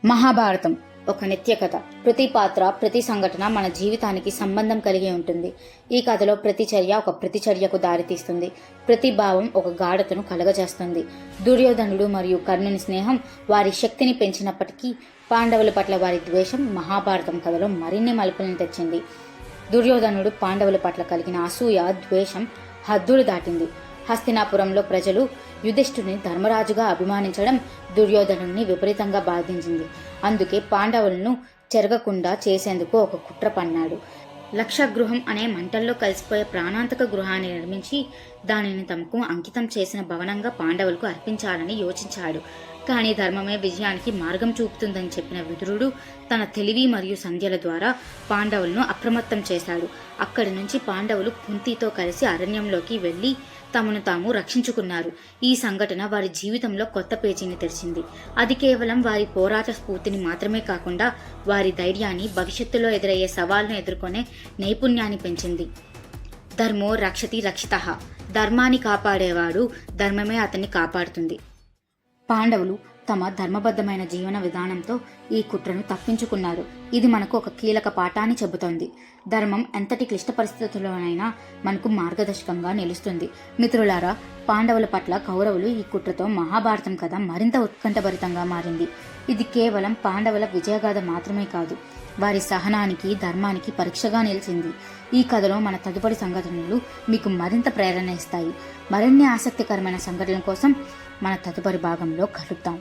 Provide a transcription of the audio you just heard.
మహాభారతం ఒక నిత్య కథ. ప్రతి పాత్ర, ప్రతి సంఘటన మన జీవితానికి సంబంధం కలిగి ఉంటుంది. ఈ కథలో ప్రతి చర్య ఒక ప్రతిచర్యకు దారితీస్తుంది. ప్రతి భావం ఒక గాఢతను కలగజేస్తుంది. దుర్యోధనుడు మరియు కర్ణుని స్నేహం వారి శక్తిని పెంచినప్పటికీ పాండవుల పట్ల వారి ద్వేషం మహాభారతం కథలో మరిన్ని మలుపులను తెచ్చింది. దుర్యోధనుడు పాండవుల పట్ల కలిగిన అసూయ, ద్వేషం హద్దులు దాటింది. హస్తినాపురంలో ప్రజలు యుధిష్ఠుని ధర్మరాజుగా అభిమానించడం దుర్యోధనుడిని విపరీతంగా బాధించింది. అందుకే పాండవులను చెరగకుండా చేసేందుకు ఒక కుట్ర పన్నాడు. లక్షగృహం అనే మంటల్లో కలిసిపోయే ప్రాణాంతక గృహాన్ని నిర్మించి దానిని తమకు అంకితం చేసిన భవనంగా పాండవులకు అర్పించాలని యోచించాడు. కానీ ధర్మమే విజయానికి మార్గం చూపుతుందని చెప్పిన విదురుడు తన తెలివి మరియు సంధ్యల ద్వారా పాండవులను అప్రమత్తం చేశాడు. అక్కడి నుంచి పాండవులు కుంతితో కలిసి అరణ్యంలోకి వెళ్లి తమను తాము రక్షించుకున్నారు. ఈ సంఘటన వారి జీవితంలో కొత్త పేజీని తెరిచింది. అది కేవలం వారి పోరాట స్ఫూర్తిని మాత్రమే కాకుండా వారి ధైర్యాన్ని, భవిష్యత్తులో ఎదురయ్యే సవాళ్లను ఎదుర్కొనే నైపుణ్యాన్ని పెంచింది. ధర్మో రక్షతి రక్షితః. ధర్మాన్ని కాపాడేవాడు ధర్మమే అతన్ని కాపాడుతుంది. పాండవులు తమ ధర్మబద్ధమైన జీవన విధానంతో ఈ కుట్రను తప్పించుకున్నారు. ఇది మనకు ఒక కీలక పాఠాన్ని చెబుతోంది. ధర్మం ఎంతటి క్లిష్ట పరిస్థితుల్లోనైనా మనకు మార్గదర్శకంగా నిలుస్తుంది. మిత్రులారా, పాండవుల పట్ల కౌరవులు ఈ కుట్రతో మహాభారతం కథ మరింత ఉత్కంఠభరితంగా మారింది. ఇది కేవలం పాండవుల విజయగాథ మాత్రమే కాదు, వారి సహనానికి, ధర్మానికి పరీక్షగా నిలిచింది. ఈ కథలో మన తదుపరి సంఘటనలు మీకు మరింత ప్రేరణ ఇస్తాయి. మరిన్ని ఆసక్తికరమైన సంఘటనల కోసం మన తదుపరి భాగంలో కలుద్దాం.